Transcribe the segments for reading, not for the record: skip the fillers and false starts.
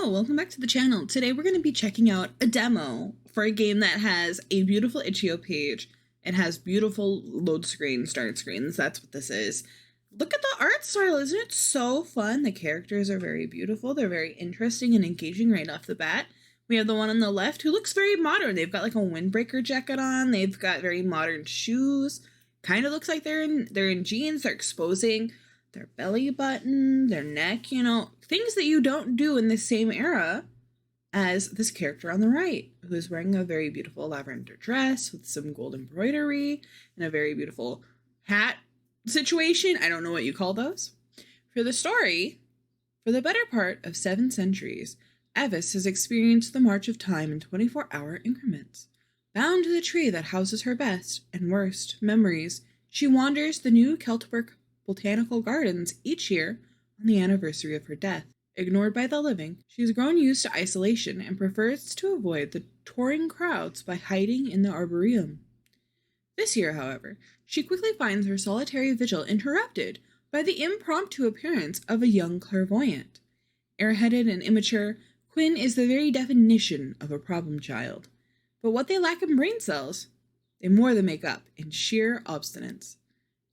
Hello, welcome back to the channel. Today we're going to be checking out a demo for a game that has a beautiful itch.io page. It has beautiful load screen, start screens. That's what this is. Look at the art style. Isn't it so fun? The characters are very beautiful. They're very interesting and engaging right off the bat. We have the one on the left who looks very modern. They've got like a windbreaker jacket on. They've got very modern shoes. Kind of looks like they're in jeans. They're exposing their belly button, their neck, things that you don't do in the same era as this character on the right, who is wearing a very beautiful lavender dress with some gold embroidery and a very beautiful hat situation. I don't know what you call those. For the story, for the better part of 7 centuries, Evis has experienced the march of time in 24-hour increments. Bound to the tree that houses her best and worst memories, she wanders the new Keltberg botanical gardens each year on the anniversary of her death. Ignored by the living, she has grown used to isolation and prefers to avoid the touring crowds by hiding in the arboretum. This year, however, she quickly finds her solitary vigil interrupted by the impromptu appearance of a young clairvoyant. Airheaded and immature, Quinn is the very definition of a problem child. But what they lack in brain cells, they more than make up in sheer obstinance.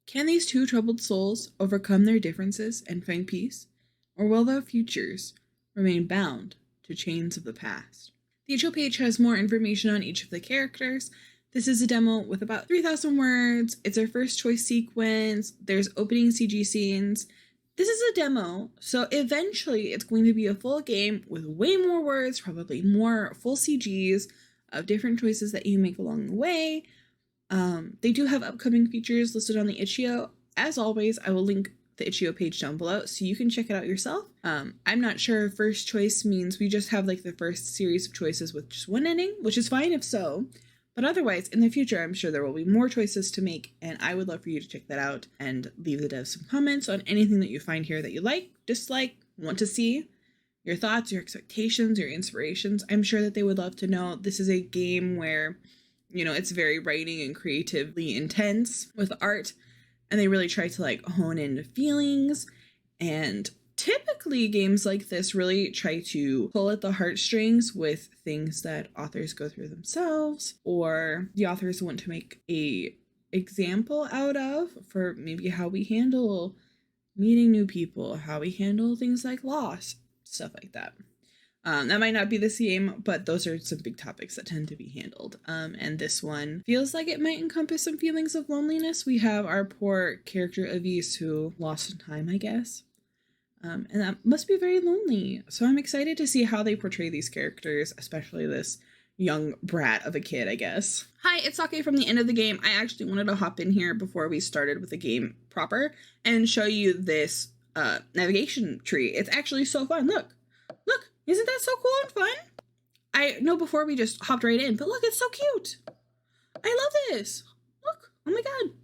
Can these two troubled souls overcome their differences and find peace? Or will their futures remain bound to chains of the past? The intro page has more information on each of the characters. This is a demo with about 3,000 words. It's our first choice sequence. There's opening CG scenes. This is a demo, so eventually it's going to be a full game with way more words, probably more full CGs of different choices that you make along the way. They do have upcoming features listed on the itch.io. As always, I will link the itch.io page down below so you can check it out yourself. I'm not sure if first choice means we just have like the first series of choices with just one ending, which is fine if so. But otherwise, in the future, I'm sure there will be more choices to make, and I would love for you to check that out and leave the devs some comments on anything that you find here that you like, dislike, want to see, your thoughts, your expectations, your inspirations. I'm sure that they would love to know. This is a game where it's very writing and creatively intense with art, and they really try to like hone in feelings. And typically games like this really try to pull at the heartstrings with things that authors go through themselves, or the authors want to make a example out of for maybe how we handle meeting new people, how we handle things like loss, stuff like that. That might not be the same, but those are some big topics that tend to be handled. And this one feels like it might encompass some feelings of loneliness. We have our poor character Avis who lost in time, I guess. And that must be very lonely. So I'm excited to see how they portray these characters, especially this young brat of a kid, I guess. Hi, it's Sake from the end of the game. I actually wanted to hop in here before we started with the game proper and show you this navigation tree. It's actually so fun. Look. Isn't that so cool and fun? I know before we just hopped right in, but look, it's so cute. I love this. Look, oh my God.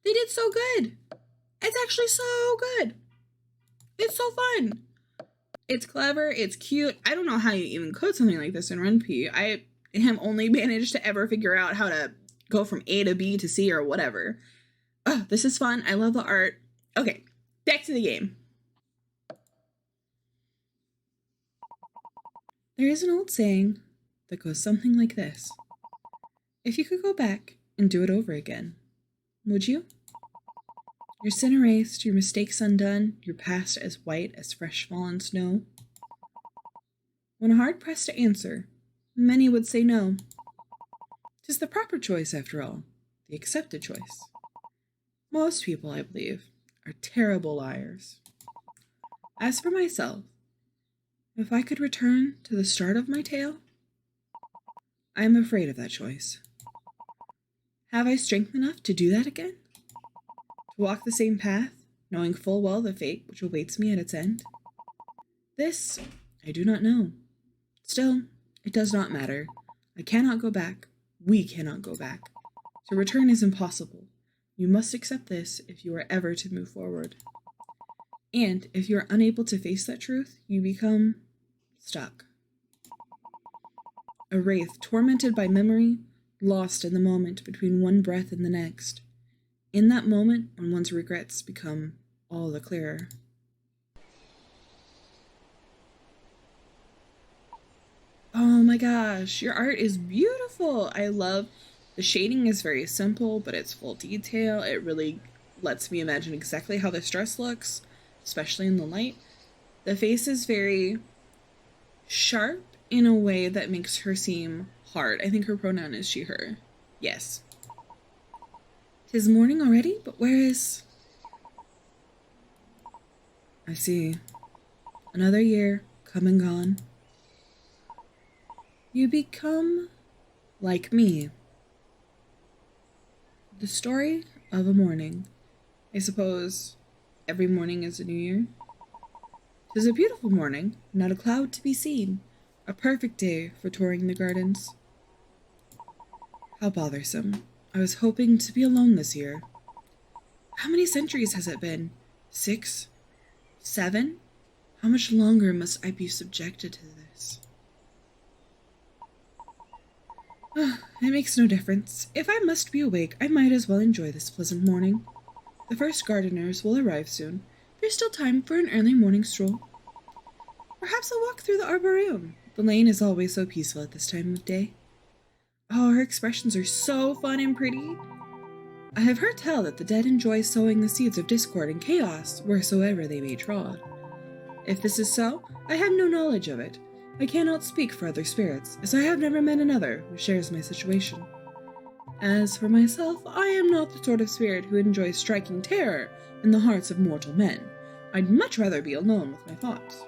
They did so good. It's actually so good. It's so fun. It's clever, it's cute. I don't know how you even code something like this in RunP. I have only managed to ever figure out how to go from A to B to C or whatever. Oh, this is fun. I love the art. Okay, back to the game. There is an old saying that goes something like this. If you could go back and do it over again, would you? Your sin erased, your mistakes undone, your past as white as fresh fallen snow? When hard pressed to answer, many would say no. 'Tis the proper choice, after all, the accepted choice. Most people, I believe, are terrible liars. As for myself, if I could return to the start of my tale, I am afraid of that choice. Have I strength enough to do that again? To walk the same path, knowing full well the fate which awaits me at its end? This I do not know. Still, it does not matter. I cannot go back. We cannot go back. To return is impossible. You must accept this if you are ever to move forward. And if you are unable to face that truth, you become stuck. A wraith tormented by memory, lost in the moment between one breath and the next. In that moment when one's regrets become all the clearer. my gosh, your art is beautiful. I love the shading is very simple, but it's full detail. It really lets me imagine exactly how this dress looks, especially in the light. The face is very sharp in a way that makes her seem hard. I think her pronoun is she, her. Yes. 'Tis morning already, but where is... I see. Another year, come and gone. You become like me. The story of a morning. I suppose every morning is a new year. 'Tis a beautiful morning, not a cloud to be seen. A perfect day for touring the gardens. How bothersome. I was hoping to be alone this year. How many centuries has it been? 6? 7? How much longer must I be subjected to this? It makes no difference. If I must be awake, I might as well enjoy this pleasant morning. The first gardeners will arrive soon. There's still time for an early morning stroll. Perhaps I'll walk through the arboretum. The lane is always so peaceful at this time of day. Oh, her expressions are so fun and pretty. I have heard tell that the dead enjoy sowing the seeds of discord and chaos wheresoever they may trod. If this is so, I have no knowledge of it. I cannot speak for other spirits, as I have never met another who shares my situation. As for myself, I am not the sort of spirit who enjoys striking terror in the hearts of mortal men. I'd much rather be alone with my thoughts.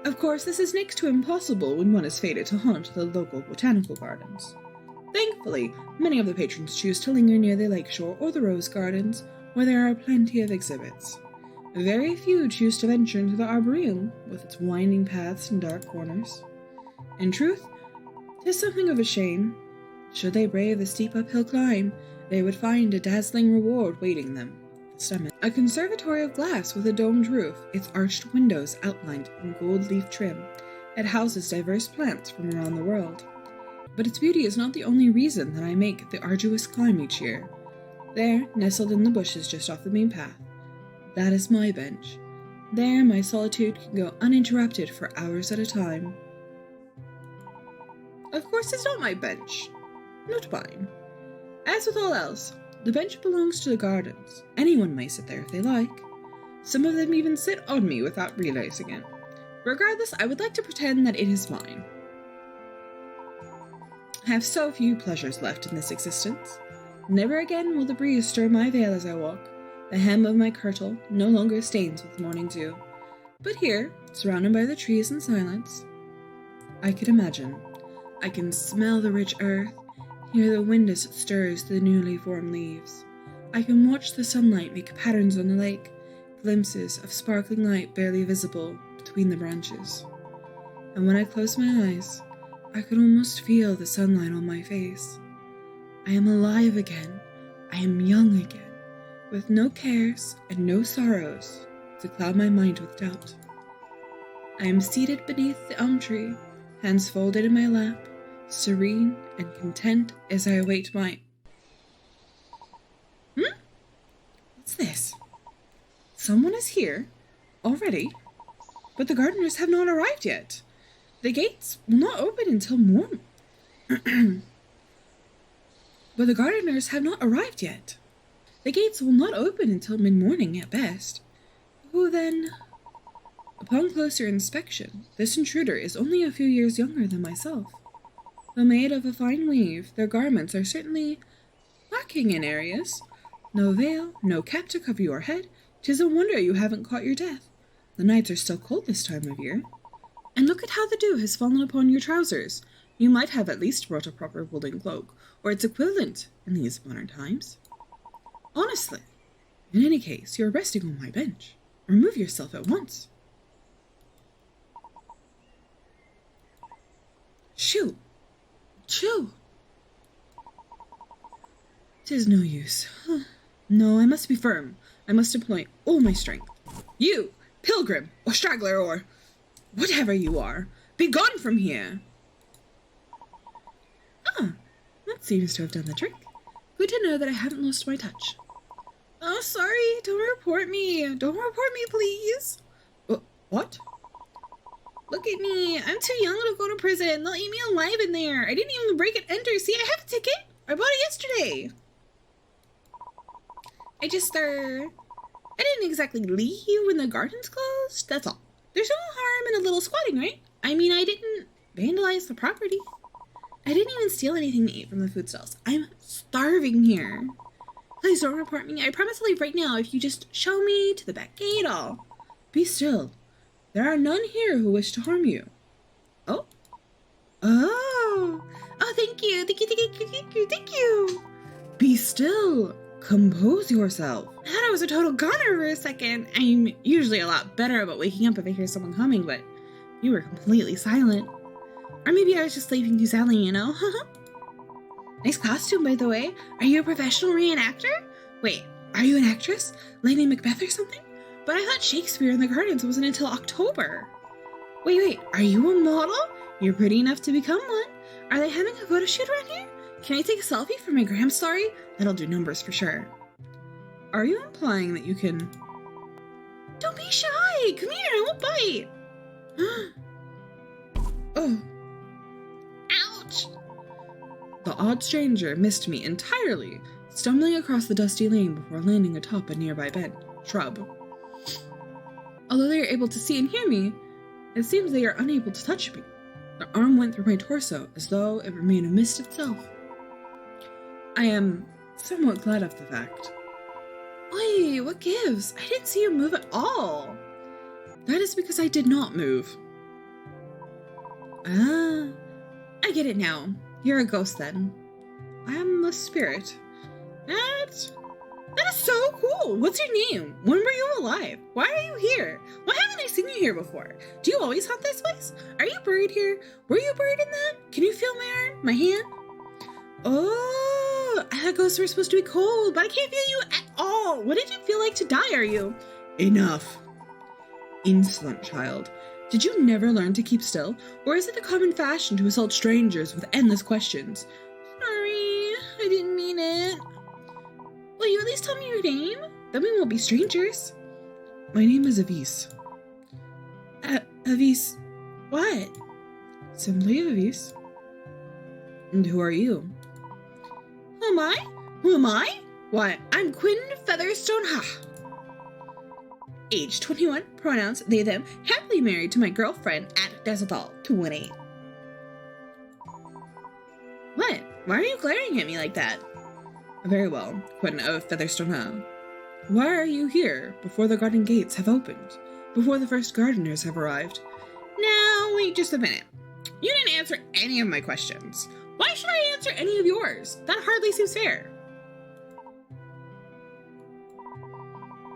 Of course, this is next to impossible when one is fated to haunt the local botanical gardens. Thankfully, many of the patrons choose to linger near the lakeshore or the rose gardens, where there are plenty of exhibits. Very few choose to venture into the arboretum, with its winding paths and dark corners. In truth, 'tis something of a shame. Should they brave the steep uphill climb, they would find a dazzling reward waiting them. The summit. A conservatory of glass with a domed roof, its arched windows outlined in gold leaf trim. It houses diverse plants from around the world. But its beauty is not the only reason that I make the arduous climb each year. There, nestled in the bushes just off the main path, that is my bench. There, my solitude can go uninterrupted for hours at a time. Of course, it's not my bench. Not mine. As with all else, the bench belongs to the gardens. Anyone may sit there if they like. Some of them even sit on me without realizing it. Regardless, I would like to pretend that it is mine. I have so few pleasures left in this existence. Never again will the breeze stir my veil as I walk. The hem of my kirtle no longer stains with morning dew. But here, surrounded by the trees in silence, I can imagine. I can smell the rich earth, hear the wind as it stirs the newly formed leaves. I can watch the sunlight make patterns on the lake, glimpses of sparkling light barely visible between the branches. And when I close my eyes, I could almost feel the sunlight on my face. I am alive again. I am young again, with no cares and no sorrows to cloud my mind with doubt. I am seated beneath the elm tree, hands folded in my lap, serene and content as I await my... What's this? Someone is here already, but the gardeners have not arrived yet. The gates will not open until morning. But the gardeners have not arrived yet. The gates will not open until mid-morning at best. Who then? Upon closer inspection, this intruder is only a few years younger than myself. Though made of a fine weave, their garments are certainly lacking in areas. No veil, no cap to cover your head. 'Tis a wonder you haven't caught your death. The nights are still cold this time of year. And look at how the dew has fallen upon your trousers. You might have at least brought a proper woolen cloak, or its equivalent in these modern times. Honestly, in any case, you are resting on my bench. Remove yourself at once. Shoo! Shoo! 'Tis no use. No, I must be firm. I must employ all my strength. You, pilgrim, or straggler, or whatever you are, be gone from here! Ah, that seems to have done the trick. Good to know that I haven't lost my touch. Oh, sorry, don't report me. Don't report me, please. What? Look at me. I'm too young to go to prison. They'll eat me alive in there. I didn't even break and enter. See, I have a ticket. I bought it yesterday. I didn't exactly leave when the garden's closed. That's all. There's no harm in a little squatting, right? I mean, I didn't vandalize the property. I didn't even steal anything to eat from the food stalls. I'm starving here. Please don't report me. I promise to leave right now if you just show me to the back gate. All. Be still. There are none here who wish to harm you. Oh. Oh. Oh, thank you. Thank you. Be still. Compose yourself. I thought I was a total goner for a second. I'm usually a lot better about waking up if I hear someone coming, but you were completely silent. Or maybe I was just sleeping too soundly, you know? Nice costume, by the way. Are you a professional reenactor? Wait, are you an actress? Lady Macbeth or something? But I thought Shakespeare in the Gardens wasn't until October. Wait, are you a model? You're pretty enough to become one. Are they having a photo shoot around here? Can I take a selfie for my gram story? That'll do numbers for sure. Are you implying that you can... Don't be shy! Come here, I won't bite! Oh. Ouch! The odd stranger missed me entirely, stumbling across the dusty lane before landing atop a nearby shrub. Although they are able to see and hear me, it seems they are unable to touch me. Their arm went through my torso as though it were made of mist itself. I am somewhat glad of the fact. Oi, what gives? I didn't see you move at all. That is because I did not move. Ah, I get it now. You're a ghost then. I am a spirit. That is so cool. What's your name? When were you alive? Why are you here? Why haven't I seen you here before? Do you always haunt this place? Are you buried here? Were you buried in that? Can you feel my arm? My hand? Oh, I thought ghosts were supposed to be cold, but I can't feel you at all. What did it feel like to die, are you? Enough. Insolent child. Did you never learn to keep still? Or is it the common fashion to assault strangers with endless questions? Sorry, I didn't mean it. Will you at least tell me your name? Then we won't be strangers. My name is Avis. Avis, what? Simply Avis. And who are you? Who am I? Who am I? Why, I'm Quinn Featherstone Ha. Age 21, pronouns they, them, happily married to my girlfriend at Desathal 218. What? Why are you glaring at me like that? Very well, Quinn of Featherstone Ha. Why are you here before the garden gates have opened? Before the first gardeners have arrived? Now, wait just a minute. You didn't answer any of my questions. Why should I answer any of yours? That hardly seems fair.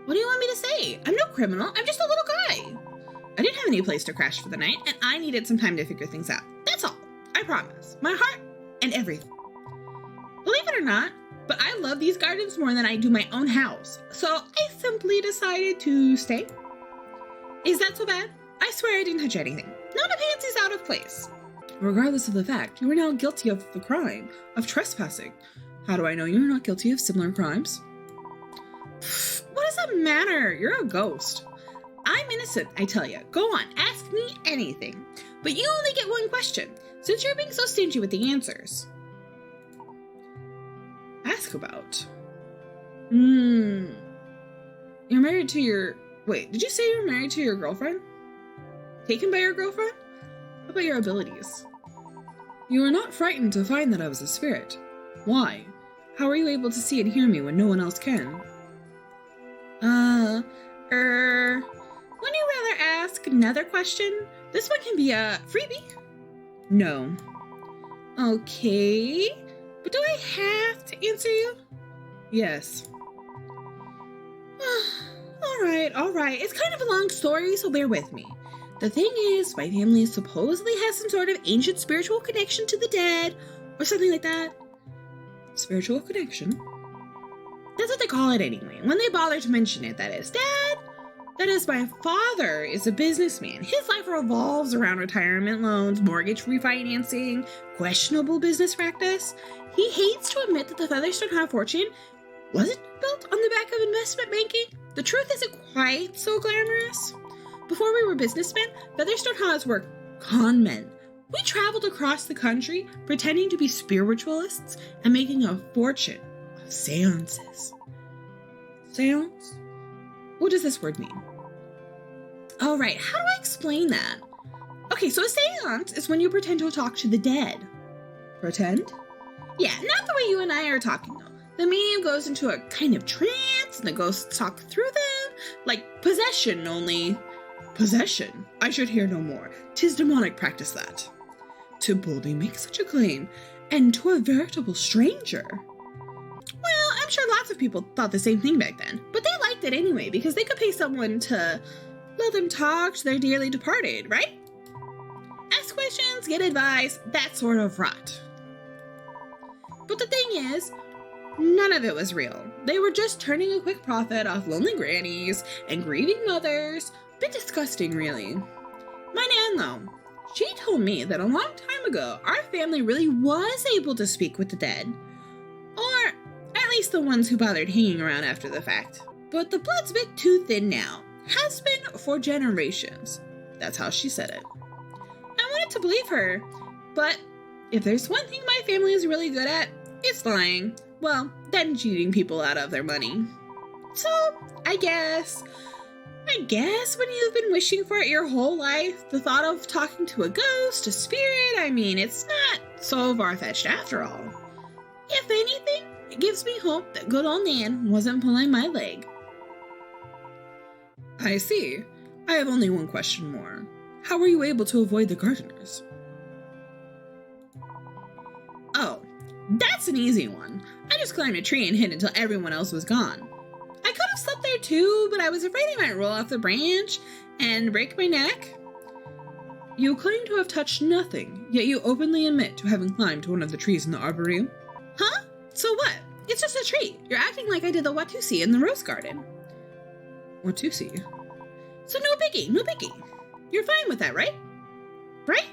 What do you want me to say? I'm no criminal. I'm just a little guy. I didn't have any place to crash for the night, and I needed some time to figure things out. That's all. I promise. My heart and everything. Believe it or not, but I love these gardens more than I do my own house. So I simply decided to stay. Is that so bad? I swear I didn't touch anything. Not a pansy's out of place. Regardless of the fact, you are now guilty of the crime of trespassing. How do I know you're not guilty of similar crimes? What does that matter? You're a ghost. I'm innocent, I tell you. Go on, ask me anything. But you only get one question, since you're being so stingy with the answers. Ask about. You're married to your... Wait, did you say you're married to your girlfriend? Taken by your girlfriend? How about your abilities? You were not frightened to find that I was a spirit. Why? How are you able to see and hear me when no one else can? Wouldn't you rather ask another question? This one can be a freebie. No. Okay. But do I have to answer you? Yes. All right. It's kind of a long story, so bear with me. The thing is, my family supposedly has some sort of ancient spiritual connection to the dead, or something like that. Spiritual connection? That's what they call it anyway, when they bother to mention it, that is. Dad, that is, my father is a businessman. His life revolves around retirement loans, mortgage refinancing, questionable business practice. He hates to admit that the Featherstone High fortune wasn't built on the back of investment banking. The truth isn't quite so glamorous. Before we were businessmen, Featherstone Haws were con men. We traveled across the country pretending to be spiritualists and making a fortune of seances. Seance? What does this word mean? Oh, right. How do I explain that? Okay, so a seance is when you pretend to talk to the dead. Pretend? Yeah, not the way you and I are talking, though. The medium goes into a kind of trance, and the ghosts talk through them, like possession, only... Possession? I should hear no more. 'Tis demonic practice that. To boldly make such a claim, and to a veritable stranger. Well, I'm sure lots of people thought the same thing back then, but they liked it anyway, because they could pay someone to let them talk to their dearly departed, right? Ask questions, get advice, that sort of rot. But the thing is, none of it was real. They were just turning a quick profit off lonely grannies and grieving mothers. Bit disgusting, really. My Nan, though, she told me that a long time ago, our family really was able to speak with the dead. Or at least the ones who bothered hanging around after the fact. But the blood's a bit too thin now. Has been for generations. That's how she said it. I wanted to believe her, but if there's one thing my family is really good at, it's lying. Well, then cheating people out of their money. So, I guess when you've been wishing for it your whole life, the thought of talking to a ghost, a spirit, I mean, it's not so far-fetched after all. If anything, it gives me hope that good old Nan wasn't pulling my leg. I see. I have only one question more. How were you able to avoid the gardeners? Oh, that's an easy one. I just climbed a tree and hid until everyone else was gone. I could have slept there too, but I was afraid I might roll off the branch and break my neck. You claim to have touched nothing, yet you openly admit to having climbed to one of the trees in the arboretum. Huh? So what? It's just a tree. You're acting like I did the Watusi in the rose garden. Watusi? So no biggie, no biggie. You're fine with that, right? Right?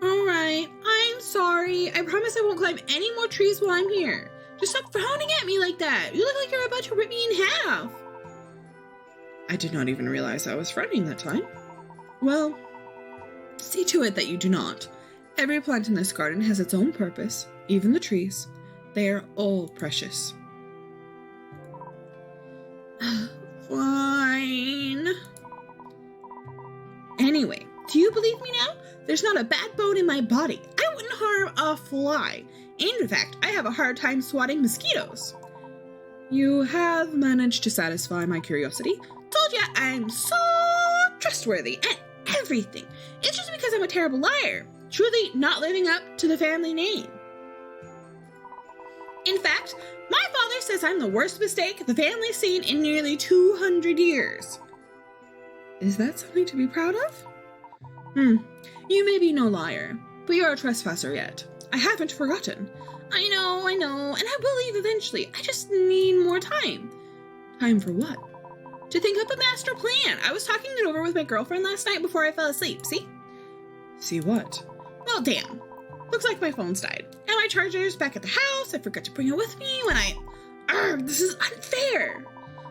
Alright, I'm sorry. I promise I won't climb any more trees while I'm here. Just stop frowning at me like that. You look like you're about to rip me in half. I did not even realize I was frowning that time. Well, see to it that you do not. Every plant in this garden has its own purpose, even the trees. They are all precious. Fine. Anyway, do you believe me now? There's not a bad bone in my body. I wouldn't harm a fly. In fact, I have a hard time swatting mosquitoes. You have managed to satisfy my curiosity. Told ya I'm so trustworthy and everything. It's just because I'm a terrible liar. Truly not living up to the family name. In fact, my father says I'm the worst mistake the family's seen in nearly 200 years. Is that something to be proud of? You may be no liar, but you're a trespasser yet. I haven't forgotten. I know, and I will leave eventually. I just need more time. Time for what? To think up a master plan. I was talking it over with my girlfriend last night before I fell asleep, see? See what? Well, damn. Looks like my phone's died. And my charger's back at the house. I forgot to bring it with me when this is unfair.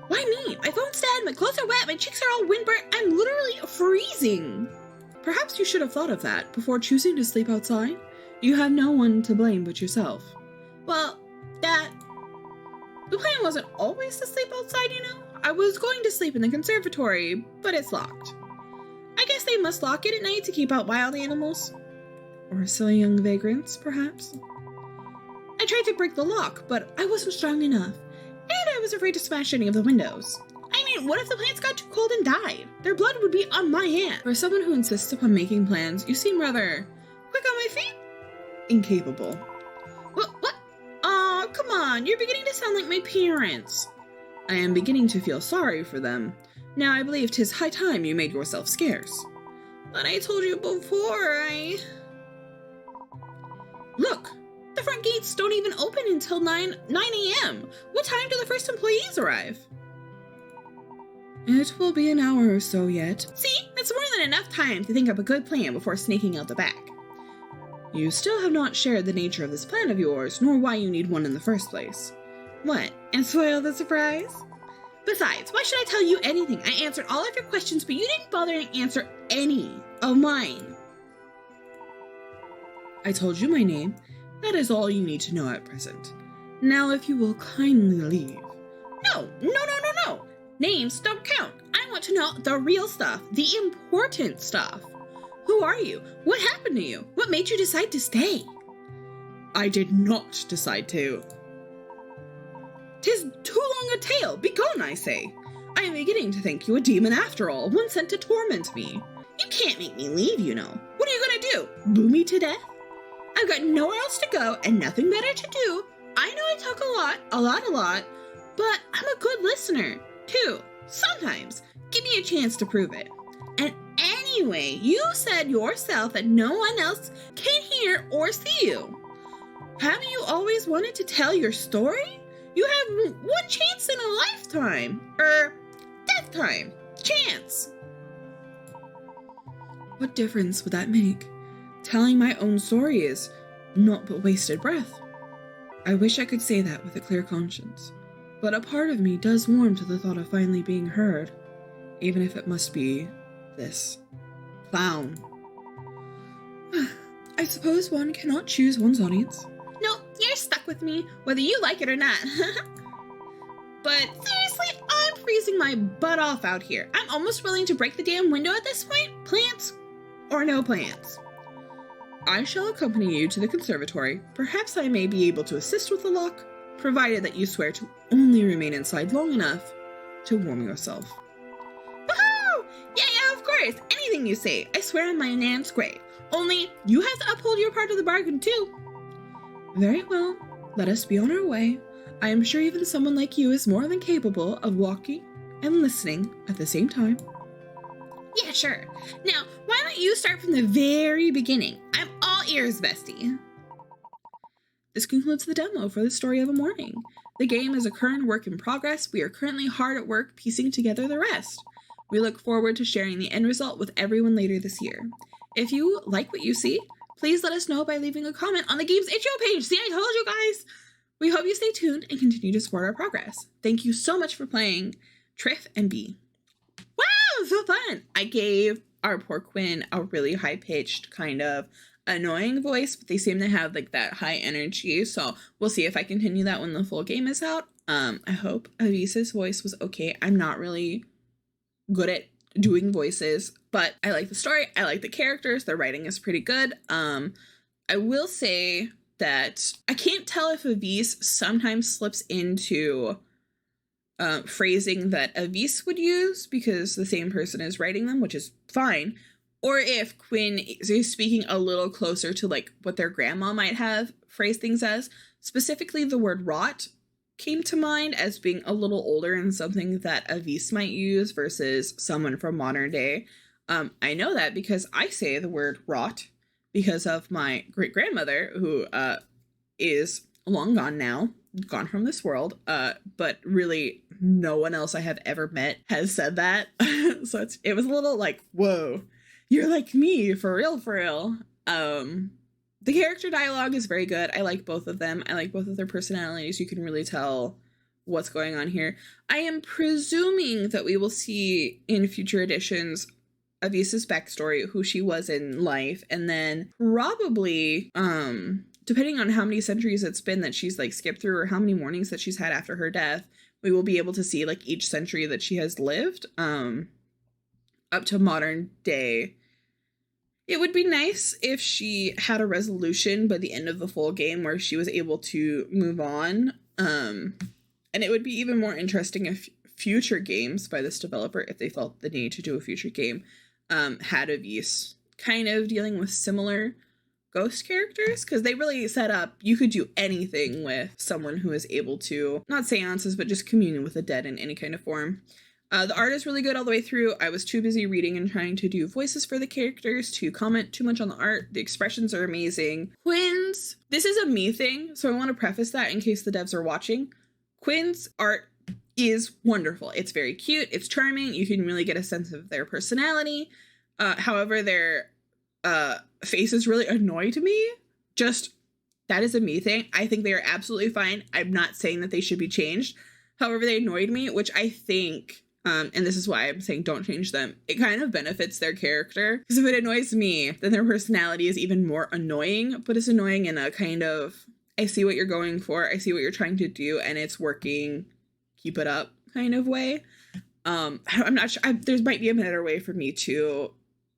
Why me? My phone's dead, my clothes are wet, my cheeks are all windburnt. I'm literally freezing. Perhaps you should have thought of that before choosing to sleep outside. You have no one to blame but yourself. Well, the plan wasn't always to sleep outside, you know? I was going to sleep in the conservatory, but it's locked. I guess they must lock it at night to keep out wild animals. Or silly young vagrants, perhaps. I tried to break the lock, but I wasn't strong enough. And I was afraid to smash any of the windows. I mean, what if the plants got too cold and died? Their blood would be on my hand. For someone who insists upon making plans, you seem rather quick on my feet? Incapable. What? Aw, come on. You're beginning to sound like my parents. I am beginning to feel sorry for them. Now I believe 'tis high time you made yourself scarce. But I told you before, Look, the front gates don't even open until 9 a.m. What time do the first employees arrive? It will be an hour or so yet. See, that's more than enough time to think up a good plan before sneaking out the back. You still have not shared the nature of this plan of yours, nor why you need one in the first place. What? And spoil the surprise? Besides, why should I tell you anything? I answered all of your questions, but you didn't bother to answer any of mine. I told you my name. That is all you need to know at present. Now, if you will kindly leave. No. Names don't count. I want to know the real stuff, the important stuff. Who are you? What happened to you? What made you decide to stay? I did not decide to. 'Tis too long a tale. Begone, I say. I am beginning to think you a demon after all, one sent to torment me. You can't make me leave, you know. What are you gonna do? Boo me to death? I've got nowhere else to go and nothing better to do. I know I talk a lot, but I'm a good listener, too. Sometimes. Give me a chance to prove it. And anyway, you said yourself that no one else can hear or see you. Haven't you always wanted to tell your story? You have one chance in a lifetime. Death time. Chance. What difference would that make? Telling my own story is naught but wasted breath. I wish I could say that with a clear conscience, but a part of me does warm to the thought of finally being heard, even if it must be this clown. I suppose one cannot choose one's audience. No, you're stuck with me, whether you like it or not. But seriously, I'm freezing my butt off out here. I'm almost willing to break the damn window at this point. Plants or no plants. I shall accompany you to the conservatory. Perhaps I may be able to assist with the lock, provided that you swear to only remain inside long enough to warm yourself. Woohoo! Yeah, of course. Anything you say. I swear on my Nan's grave. Only, you have to uphold your part of the bargain, too. Very well. Let us be on our way. I am sure even someone like you is more than capable of walking and listening at the same time. Yeah, sure. Now, why don't you start from the very beginning? I'm all ears, bestie. This concludes the demo for the Story of a Morning. The game is a current work in progress. We are currently hard at work piecing together the rest. We look forward to sharing the end result with everyone later this year. If you like what you see, please let us know by leaving a comment on the game's itch.io page. See, I told you guys. We hope you stay tuned and continue to support our progress. Thank you so much for playing Triff and B. Wow, so fun! I gave our poor Quinn a really high-pitched, kind of annoying voice, but they seem to have like that high energy, so we'll see if I continue that when the full game is out. I hope Avisa's voice was okay. I'm not really good at doing voices, but I like the story, I like the characters, the writing is pretty good. I will say that I can't tell if Avis sometimes slips into phrasing that Avis would use because the same person is writing them, which is fine, or if Quinn is speaking a little closer to like what their grandma might have phrased things as. Specifically, the word rot came to mind as being a little older and something that Avis might use versus someone from modern day. I know that because I say the word rot because of my great-grandmother who is long gone now, gone from this world, but really no one else I have ever met has said that. So it was a little like, whoa, you're like me, for real, for real. The character dialogue is very good. I like both of them. I like both of their personalities. You can really tell what's going on here. I am presuming that we will see in future editions Avisa's backstory, who she was in life, and then probably, depending on how many centuries it's been that she's like skipped through or how many mornings that she's had after her death, we will be able to see like each century that she has lived, up to modern day. It would be nice if she had a resolution by the end of the full game where she was able to move on. And it would be even more interesting if future games by this developer, if they felt the need to do a future game, had Avis kind of dealing with similar ghost characters, because they really set up, you could do anything with someone who is able to, not seances, but just communing with the dead in any kind of form. The art is really good all the way through. I was too busy reading and trying to do voices for the characters to comment too much on the art. The expressions are amazing. Quinn's, this is a me thing, so I want to preface that in case the devs are watching. Quinn's art is wonderful. It's very cute. It's charming. You can really get a sense of their personality. However, their faces really annoyed me. Just That is a me thing. I think they are absolutely fine. I'm not saying that they should be changed. However, they annoyed me, which I think, and this is why I'm saying don't change them, it kind of benefits their character. Because if it annoys me, then their personality is even more annoying, but it's annoying in a kind of, I see what you're going for, I see what you're trying to do, and it's working, keep it up kind of way. I'm not sure, there might be a better way for me to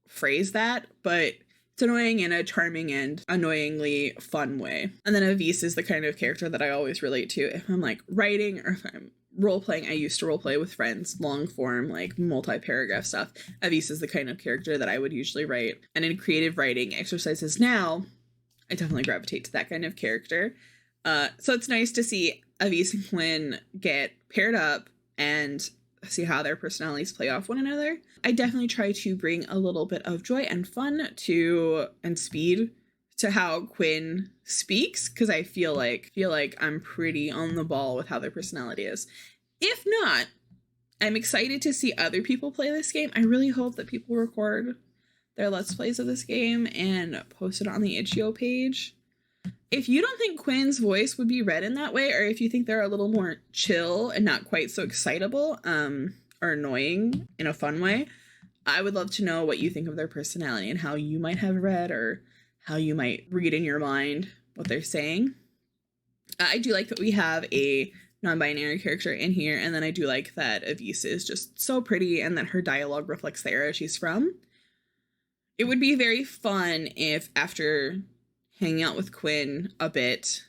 phrase that, but it's annoying in a charming and annoyingly fun way. And then Avise is the kind of character that I always relate to if I'm like writing or if I'm role playing. I used to role play with friends, long form, like multi-paragraph stuff. Avise is the kind of character that I would usually write. And in creative writing exercises now, I definitely gravitate to that kind of character. So it's nice to see Avise and Quinn get paired up and see how their personalities play off one another. I definitely try to bring a little bit of joy and fun and speed to how Quinn speaks, because I feel like I'm pretty on the ball with how their personality is. If not, I'm excited to see other people play this game. I really hope that people record their Let's Plays of this game and post it on the itch.io page. If you don't think Quinn's voice would be read in that way, or if you think they're a little more chill and not quite so excitable, or annoying in a fun way, I would love to know what you think of their personality and how you might have read or how you might read in your mind what they're saying. I do like that we have a non-binary character in here, and then I do like that Avise is just so pretty and that her dialogue reflects the era she's from. It would be very fun if after hanging out with Quinn a bit,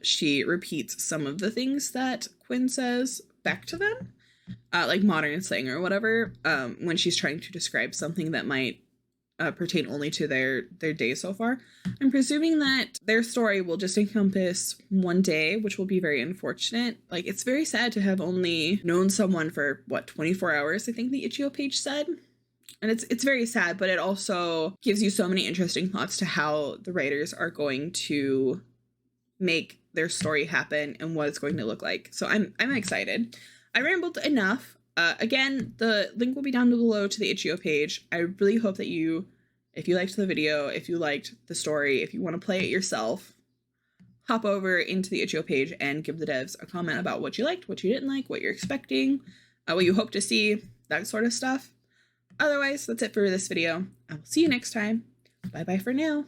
she repeats some of the things that Quinn says back to them, like modern slang or whatever, when she's trying to describe something that might pertain only to their day so far. I'm presuming that their story will just encompass one day, which will be very unfortunate. Like, it's very sad to have only known someone for, 24 hours, I think the itch.io page said. And it's very sad, but it also gives you so many interesting thoughts to how the writers are going to make their story happen and what it's going to look like. So I'm excited. I rambled enough. Again, the link will be down below to the itch.io page. I really hope that if you liked the video, if you liked the story, if you want to play it yourself, hop over into the itch.io page and give the devs a comment about what you liked, what you didn't like, what you're expecting, what you hope to see, that sort of stuff. Otherwise, that's it for this video. I will see you next time. Bye-bye for now.